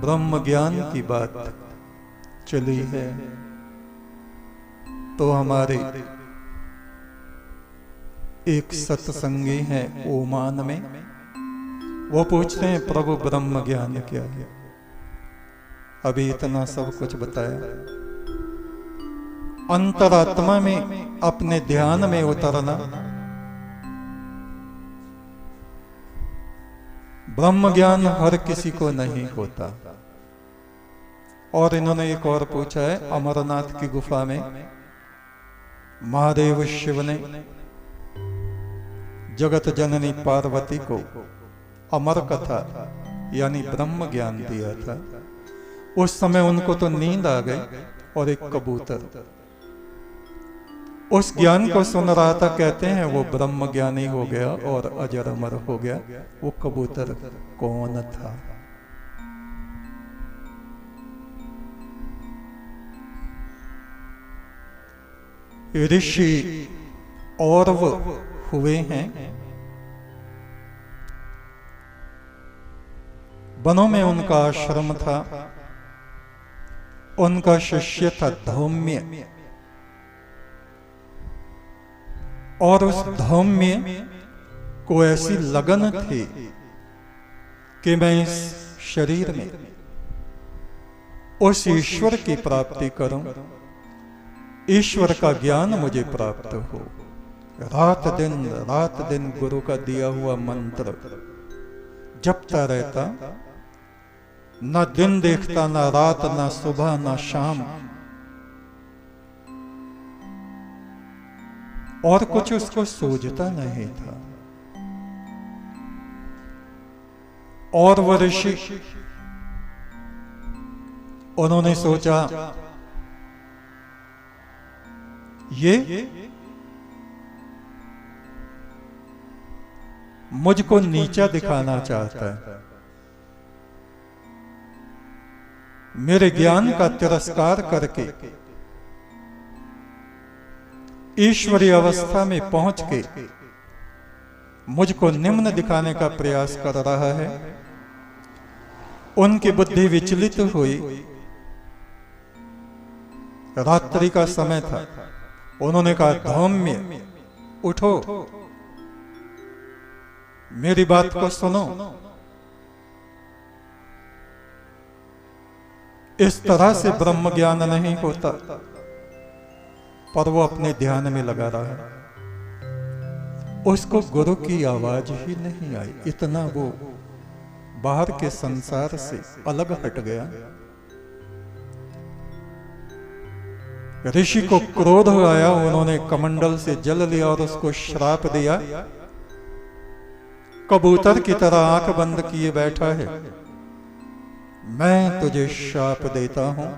ब्रह्म ज्ञान की बात चली है तो हमारे एक सत्संगी हैं ओमान में, वो पूछते हैं प्रभु ब्रह्म ज्ञान क्या है। अभी इतना सब कुछ बताया, अंतरात्मा में अपने ध्यान में उतरना ब्रह्म ज्ञान हर किसी को नहीं होता। और इन्होंने एक और पूछा है, अमरनाथ की गुफा में महादेव शिव ने जगत जननी पार्वती को अमर कथा यानी ब्रह्म ज्ञान दिया था। उस समय उनको तो नींद आ गई और एक कबूतर उस ज्ञान को सुन रहा था। कहते हैं वो ब्रह्म ज्ञानी हो गया और अजर अमर हो गया। वो कबूतर कौन था? ऋषि और वो हुए हैं, वनों में उनका आश्रम था। उनका शिष्य था धौम्य, और उस धौम्य को ऐसी लगन थी कि मैं इस शरीर में उस ईश्वर की प्राप्ति करूं, ईश्वर का ज्ञान मुझे प्राप्त हो। रात दिन गुरु का दिया हुआ मंत्र जपता रहता, न दिन देखता, न रात, न सुबह, न शाम, और कुछ उसको सूझता नहीं था। और वह ऋषि, उन्होंने सोचा ये मुझको नीचा दिखाना चाहता है, मेरे ज्ञान का तिरस्कार करके ईश्वरीय अवस्था में पहुंच के मुझको निम्न दिखाने का प्रयास कर रहा है। उनकी बुद्धि विचलित हुई। रात्रि का समय था। उन्होंने कहा, धौम्य उठो, मेरी बात को सुनो। इस तरह से ब्रह्म ज्ञान नहीं होता। पर वो अपने ध्यान में लगा रहा है। उसको गुरु की आवाज ही नहीं आई। इतना वो बाहर के संसार से अलग हट गया। ऋषि को क्रोध आया। उन्होंने कमंडल से जल लिया और उसको श्राप दिया। कबूतर की तरह आंख बंद किए बैठा है। मैं तुझे श्राप देता हूं,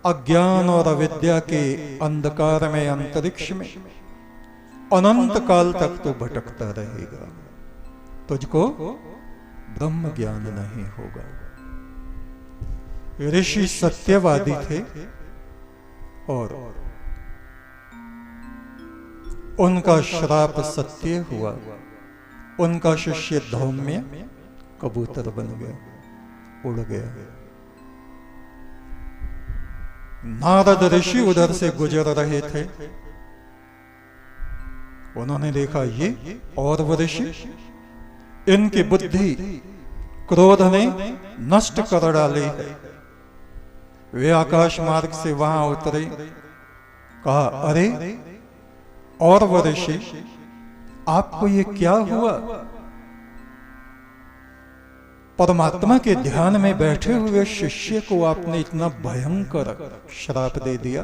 अज्ञान और अविद्या के अंधकार में, अंतरिक्ष में अनंत काल तक तो भटकता रहेगा। तुझको ब्रह्म ज्ञान नहीं होगा। ऋषि सत्यवादी थे और उनका श्राप सत्य हुआ। उनका शिष्य धौम्य कबूतर बन गया, उड़ गया। नारद ऋषि उधर से गुजर रहे थे। उन्होंने देखा ये और वो ऋषि, इनकी बुद्धि क्रोध ने नष्ट कर डाली है। वे आकाश मार्ग से वहां उतरे। कहा, अरे और वो ऋषि, आपको ये क्या हुआ? परमात्मा के ध्यान में बैठे हुए शिष्य को आपने इतना भयंकर श्राप दे दिया।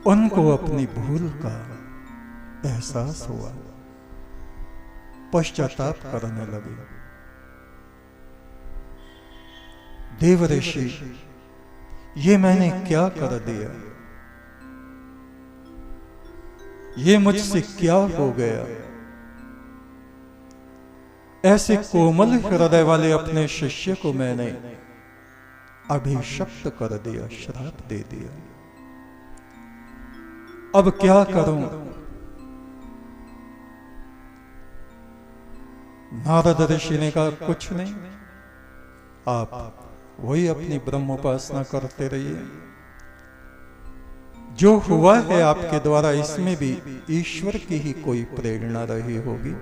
उनको अपनी भूल का एहसास हुआ, पश्चाताप करने लगे। देव ऋषि, ये मैंने क्या कर दिया? ये मुझसे क्या हो गया? ऐसे कोमल हृदय वाले अपने शिष्य को मैंने अभिशप्त कर दिया, श्राप दे दिया। अब क्या करूं? नारद ऋषि ने कहा, कुछ नहीं, आप वही अपनी ब्रह्म उपासना करते रहिए। जो हुआ है आपके द्वारा, इसमें भी ईश्वर की ही कोई प्रेरणा रही होगी।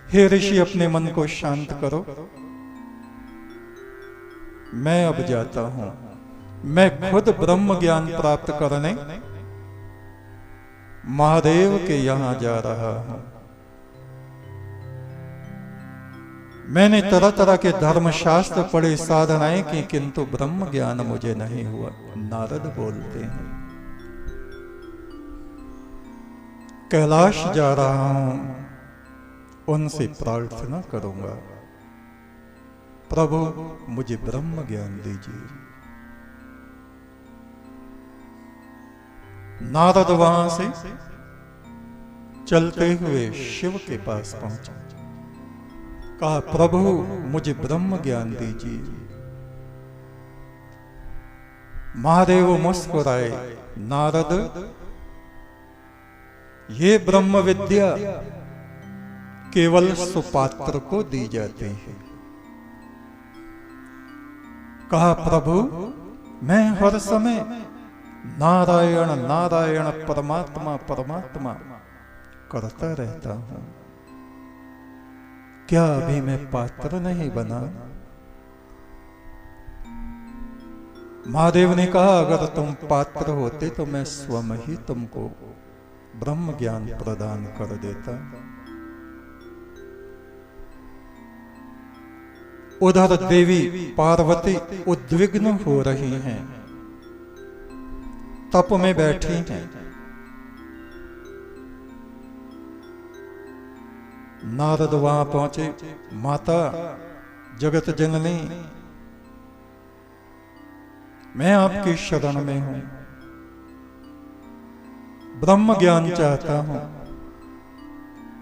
हे ऋषि, अपने मन को शांत करो। मैं अब जाता हूं, मैं खुद ब्रह्म ज्ञान प्राप्त करने महादेव के यहां जा रहा हूं। मैंने तरह तरह के धर्मशास्त्र पढ़े, साधनाएं की, किंतु ब्रह्म ज्ञान मुझे नहीं हुआ। नारद बोलते हैं, कैलाश जा रहा हूं, उनसे प्रार्थना करूंगा, प्रभु मुझे ब्रह्म ज्ञान दीजिए। नारद वहां से चलते हुए शिव के पास पहुंचे, कहा, प्रभु मुझे ब्रह्म ज्ञान दीजिए। महादेव मुस्कुराए, नारद, ये ब्रह्म विद्या केवल सुपात्र को दी जाती है। कहा, प्रभु मैं हर समय नारायण नारायण परमात्मा परमात्मा करता रहता हूं, क्या अभी मैं पात्र नहीं बना? महादेव ने कहा, अगर तुम पात्र होते तो मैं स्वयं ही तुमको ब्रह्म ज्ञान प्रदान कर देता। उधर देवी पार्वती उद्विग्न हो रही हैं, तप में बैठी हैं। नारद वहां पहुंचे, माता जगत जननी, मैं आपकी शरण में हूं, ब्रह्म ज्ञान चाहता हूं।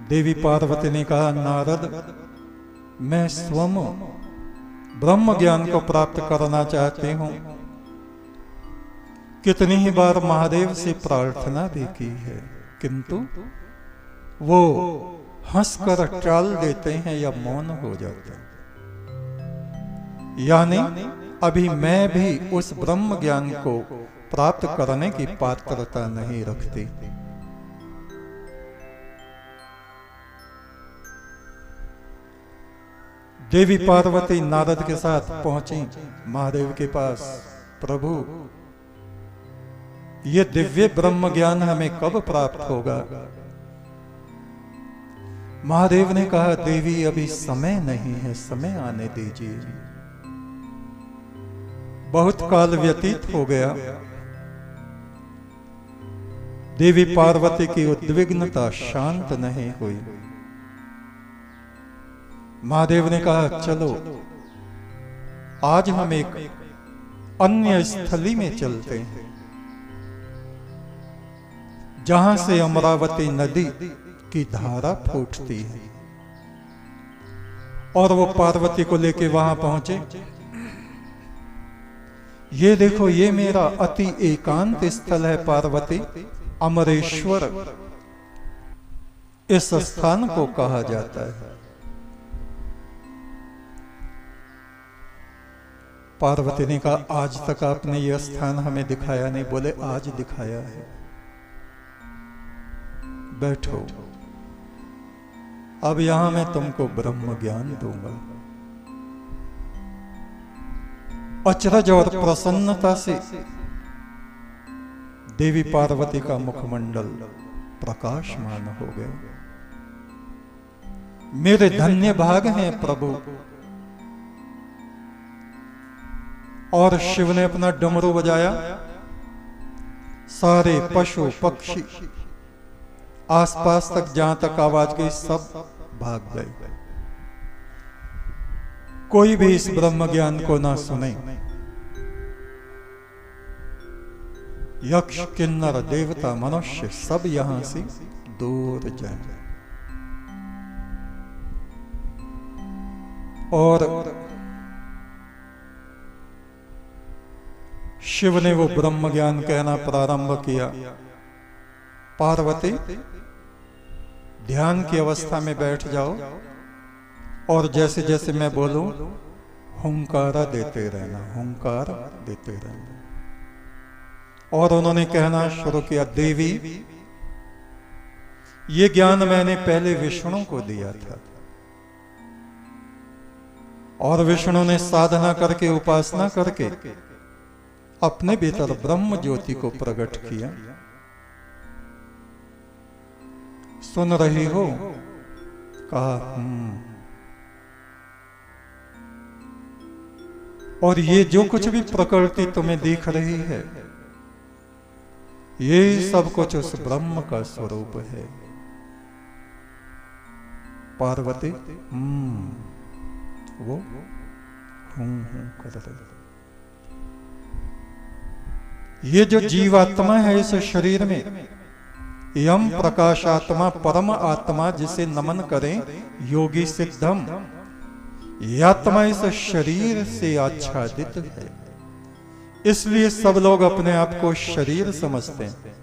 देवी पार्वती ने कहा, नारद मैं स्वयं ब्रह्म ज्ञान को प्राप्त करना चाहती हूं। कितनी ही बार महादेव से प्रार्थना भी की है, किंतु वो हंसकर टाल देते हैं या मौन हो जाते हैं। यानी अभी मैं भी उस ब्रह्म ज्ञान को प्राप्त करने की पात्रता नहीं रखती। देवी पार्वती नारद के साथ पहुंची महादेव के पास, प्रभु ये दिव्य ब्रह्म ज्ञान हमें कब प्राप्त होगा? महादेव ने कहा, देवी अभी समय नहीं है, समय आने दीजिए। बहुत काल व्यतीत हो गया। देवी पार्वती की उद्विग्नता शांत नहीं हुई। महादेव ने कहा, चलो आज हम एक अन्य स्थली में चलते हैं, जहां से अमरावती नदी की धारा फूटती है। और वो पार्वती को लेके वहां पहुंचे। ये देखो, ये मेरा अति एकांत स्थल है पार्वती, अमरेश्वर इस स्थान को कहा जाता है। पार्वती ने कहा, आज तक आपने यह स्थान हमें दिखाया नहीं। बोले, आज दिखाया है, बैठो, अब यहां मैं तुमको ब्रह्म ज्ञान दूंगा। अचरज और प्रसन्नता से देवी पार्वती का मुखमंडल प्रकाशमान हो गया। मेरे धन्य भाग हैं प्रभु। और शिव ने अपना डमरू बजाया, सारे पशु पक्षी आसपास तक, जहां तक आवाज गई, सब भाग गए। कोई भी इस ब्रह्म ज्ञान को ना सुने। यक्ष किन्नर देवता मनुष्य सब यहां से दूर जाए। और शिव ने वो ब्रह्म ज्ञान कहना प्रारंभ किया। पार्वती, ध्यान की अवस्था में बैठ जाओ और जैसे जैसे मैं बोलूं हुंकारा देते रहना, हुंकार देते रहना। और उन्होंने कहना शुरू किया, देवी ये ज्ञान मैंने पहले विष्णु को दिया था, और विष्णु ने साधना करके, उपासना करके अपने भीतर ब्रह्म ज्योति को प्रकट किया। सुन रही हो? कहा और ये जो कुछ भी प्रकृति तुम्हें दिख रही है, ये सब कुछ उस ब्रह्म का स्वरूप है। पार्वती वो कर रही। ये जो जीवात्मा है इस शरीर में, यम प्रकाशात्मा परम आत्मा जिसे नमन करें योगी सिद्धम, यह आत्मा इस शरीर से आच्छादित है। इसलिए सब लोग अपने आप को शरीर समझते हैं।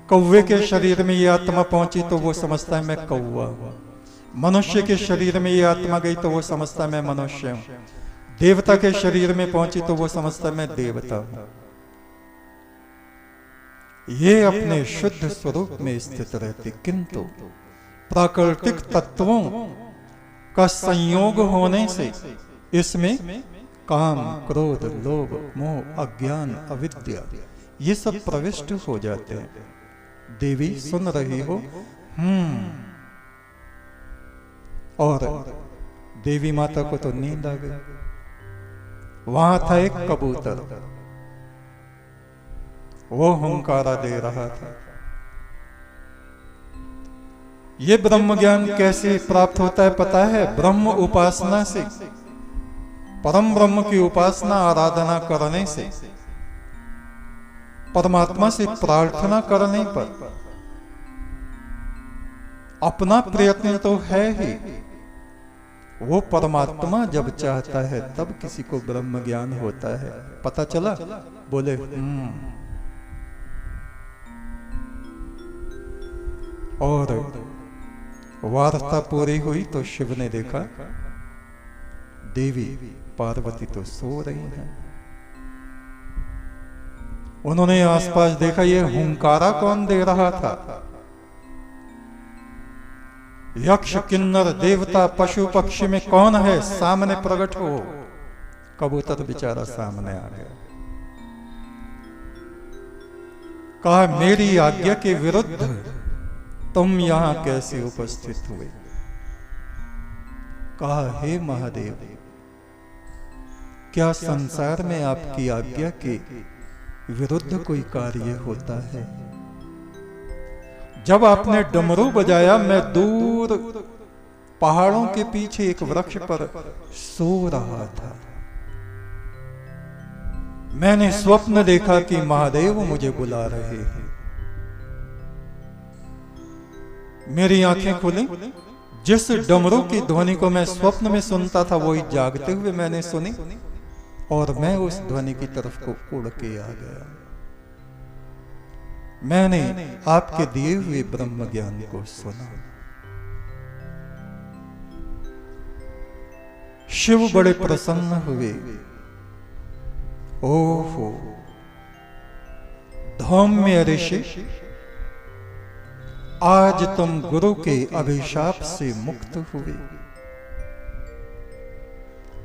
कौवे के शरीर में यह आत्मा पहुंची तो वो समझता है मैं कौवा हूं। मनुष्य के शरीर में यह आत्मा गई तो वो समझता है मैं मनुष्य हूं। देवता के शरीर में पहुंची तो वो समझता है मैं देवता हूं। ये अपने शुद्ध स्वरूप में स्थित रहती, किंतु प्राकृतिक तत्वों का संयोग होने से इसमें काम, क्रोध, लोभ, मोह, अज्ञान, अविद्या ये सब प्रविष्ट हो जाते हैं। देवी सुन रही हो? और देवी माता को तो नींद आ गई। वहां था एक कबूतर, वो हुंकारा दे रहा था। ये ब्रह्म ज्ञान कैसे प्राप्त होता है पता है? ब्रह्म उपासना से, परम ब्रह्म की उपासना आराधना करने से, परमात्मा से प्रार्थना करने पर। अपना प्रयत्न तो है ही, वो परमात्मा जब चाहता है तब किसी को ब्रह्म ज्ञान होता है। पता चला? बोले और वार्ता पूरी हुई तो शिव ने देखा देवी पार्वती तो सो रही हैं। उन्होंने आसपास देखा, ये हुंकारा कौन दे रहा था? यक्ष, किन्नर, देवता, पशु पक्षी में कौन है? सामने प्रकट हो। कबूतर बेचारा सामने आ गया। कहा मेरी आज्ञा के विरुद्ध तुम यहां कैसे उपस्थित हुए? कहा हे महादेव, क्या संसार में आपकी आज्ञा के विरुद्ध कोई कार्य होता है? जब आपने डमरू बजाया, मैं दूर पहाड़ों के पीछे एक वृक्ष पर सो रहा था। मैंने स्वप्न देखा कि महादेव मुझे बुला रहे हैं। मेरी आंखें खुली, जिस डमरू की ध्वनि को मैं स्वप्न में सुनता था वही जागते हुए मैंने सुनी, और मैं उस ध्वनि की तरफ को उड़ के आ गया। मैंने आपके दिए हुए ब्रह्म ज्ञान को सुना। शिव बड़े प्रसन्न हुए। ओहो धौम्य ऋषि, आज तुम गुरु के अभिशाप से मुक्त हुए।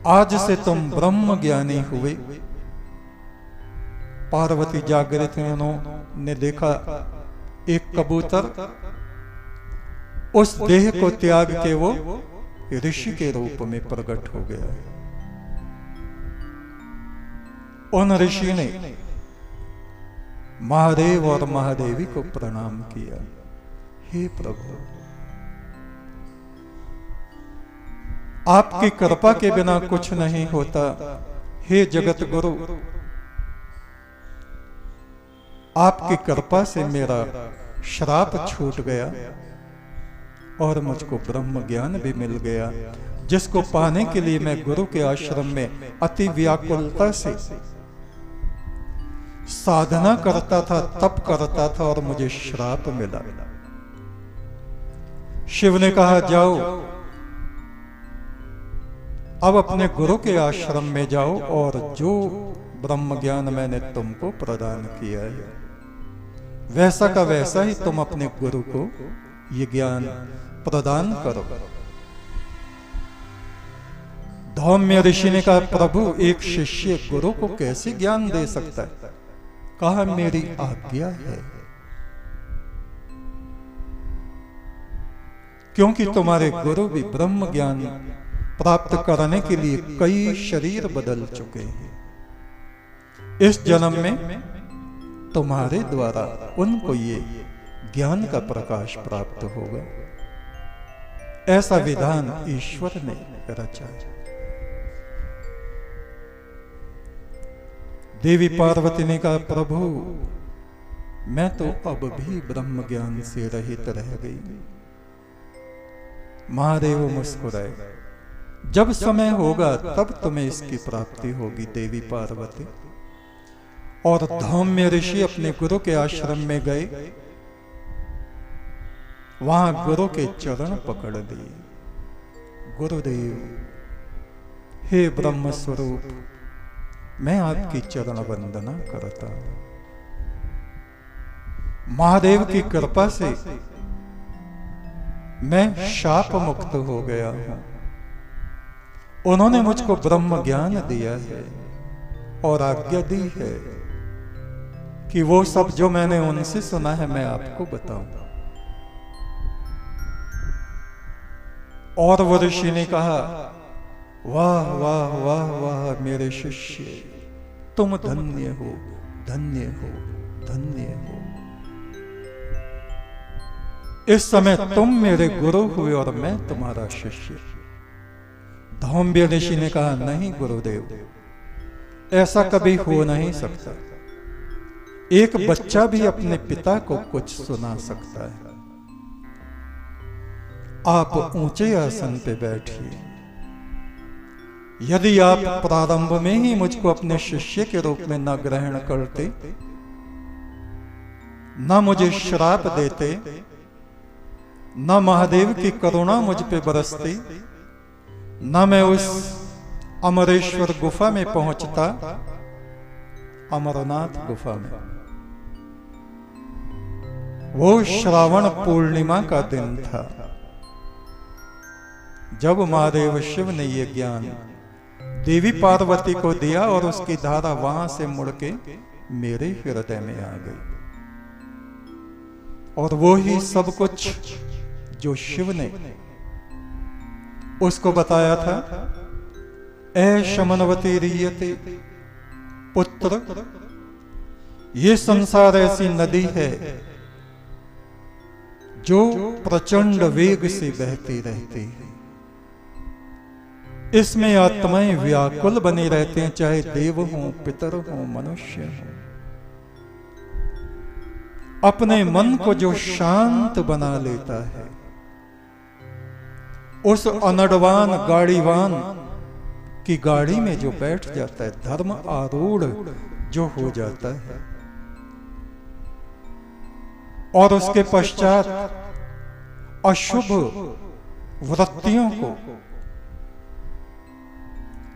आज से तुम ब्रह्म ज्ञानी हुए। पार्वती जागृत उन्होंने देखा एक कबूतर उस देह को त्याग के वो ऋषि के रूप में प्रकट हो गया। उन ऋषि ने महादेव और महादेवी को प्रणाम किया। हे प्रभु, आपकी कृपा के बिना कुछ नहीं होता। हे जगत गुरु, आपकी कृपा से मेरा श्राप छूट गया और मुझको ब्रह्म ज्ञान भी मिल गया, जिसको पाने के लिए मैं गुरु के आश्रम में अति व्याकुलता से साधना करता था, तप करता था और मुझे श्राप मिला। शिव ने कहा जाओ अब अपने गुरु के आश्रम में जाओ और जो ब्रह्म ज्ञान मैंने तुमको प्रदान किया है वैसा का वैसा ही तुम अपने गुरु को ये ज्ञान प्रदान करो। धौम्य ऋषि ने कहा, प्रभु एक शिष्य गुरु को कैसे ज्ञान दे सकता है? कहा, मेरी आज्ञा है, क्योंकि तुम्हारे गुरु भी ब्रह्म ज्ञान प्राप्त करने के लिए कई शरीर बदल चुके हैं। इस जन्म में तुम्हारे द्वारा उनको ये ज्ञान का प्रकाश प्राप्त होगा। ऐसा विधान ईश्वर ने रचा। देवी पार्वती ने कहा, प्रभु मैं तो अब भी ब्रह्म ज्ञान से रहित रह गई। महादेव मुस्कुराए, जब समय होगा तब तुम्हें इसकी प्राप्ति होगी देवी पार्वती। और धौम्य ऋषि अपने गुरु के आश्रम में गए, वहां गुरु के चरण पकड़ लिए। गुरुदेव, हे ब्रह्म स्वरूप, मैं आपकी चरण वंदना करता हूं। महादेव की कृपा से मैं शाप मुक्त हो गया हूं। उन्होंने मुझको ब्रह्म ज्ञान दिया है और आज्ञा दी है कि वो सब जो मैंने उनसे सुना है मैं आपको बताऊं। और वो ऋषि ने कहा, वाह वाह वाह वाह मेरे शिष्य, तुम धन्य हो, धन्य हो, धन्य हो। इस समय तुम मेरे गुरु हुए और मैं तुम्हारा शिष्य। धौम्य ऋषि ने कहा, नहीं गुरुदेव, ऐसा कभी हो नहीं सकता। एक बच्चा भी अपने पिता को कुछ सुना सकता है। आप ऊंचे आसन पे बैठिए। यदि आप प्रारंभ में ही मुझको अपने शिष्य के रूप में न ग्रहण करते, न मुझे श्राप देते, न महादेव की करुणा मुझ पे बरसती, न मैं उस अमरेश्वर गुफा में पहुंचता, अमरनाथ गुफा में। वो श्रावण पूर्णिमा का दिन था जब महादेव शिव ने ये ज्ञान देवी पार्वती को दिया और उसकी धारा वहां से मुड़ के मेरे हृदय में आ गई। और वो ही सब कुछ जो शिव ने उसको बताया था। ऐ शमनवती रियते पुत्र, ये संसार ऐसी नदी है जो प्रचंड वेग से बहती रहती है। इसमें आत्माएं व्याकुल बने रहते हैं, चाहे देव हों, पितर हों, मनुष्य हों। अपने मन को जो शांत बना लेता है, उस अनड़वान गाड़ीवान की गाड़ी में जो बैठ जाता है, धर्म आरूढ़ जो हो जाता है, और उसके पश्चात अशुभ वृत्तियों को,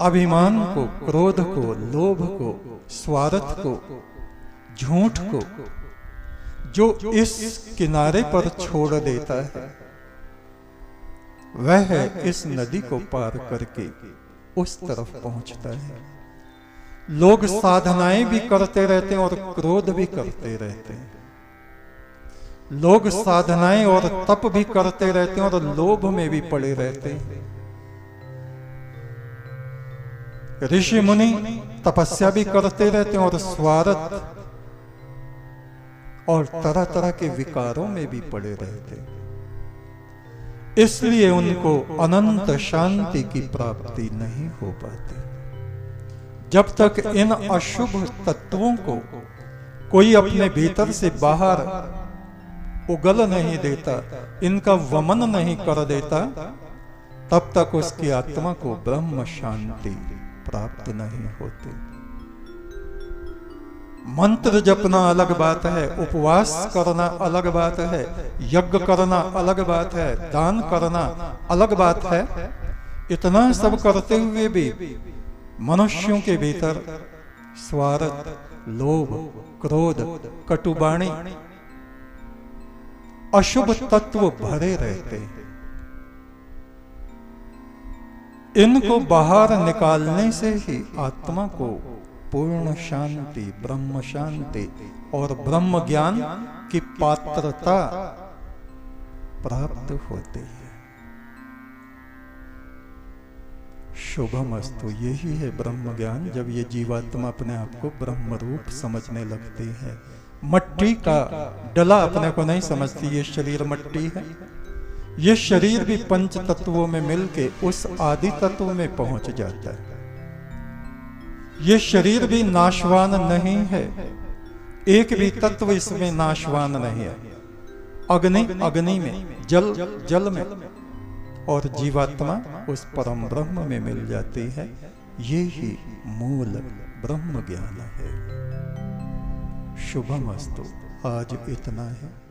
अभिमान को, क्रोध को, लोभ को, स्वार्थ को, झूठ को जो इस किनारे पर छोड़ देता है, वह इस नदी को पार करके उस तरफ पहुंचता है। लोग साधनाएं भी करते रहते हैं और क्रोध भी करते रहते हैं। लोग साधनाएं और तप भी करते रहते हैं और लोभ में भी पड़े रहते हैं। ऋषि मुनि तपस्या भी करते रहते हैं और स्वार्थ और तरह तरह के विकारों में भी पड़े रहते हैं। इसलिए उनको अनंत शांति की प्राप्ति नहीं हो पाती। जब तक इन अशुभ तत्वों को कोई अपने भीतर से बाहर उगल नहीं देता, इनका वमन नहीं कर देता, तब तक उसकी आत्मा को ब्रह्म शांति प्राप्त नहीं होती। मंत्र जपना अलग बात है, उपवास करना अलग बात है, यज्ञ करना अलग बात है, दान करना अलग बात है, इतना सब करते हुए भी मनुष्यों के भीतर स्वार्थ, लोभ, क्रोध, कटुबाणी, अशुभ तत्व भरे रहते हैं। इनको बाहर निकालने से ही आत्मा को पूर्ण शांति, ब्रह्म शांति और ब्रह्म ज्ञान की पात्रता प्राप्त होती है। शुभमस्तु। यही है ब्रह्म ज्ञान, जब ये जीवात्मा अपने आप को ब्रह्म रूप समझने लगती है। मट्टी का डला अपने को नहीं समझती, ये शरीर मट्टी है। ये शरीर भी पंच तत्वों में मिलके उस आदि तत्व में पहुंच जाता है। ये शरीर भी नाशवान नहीं है, एक भी तत्व इसमें नाशवान नहीं है। अग्नि अग्नि में, जल जल में, और जीवात्मा उस परम ब्रह्म में मिल जाती है। ये ही मूल ब्रह्म ज्ञान है। शुभमस्तु। आज इतना है।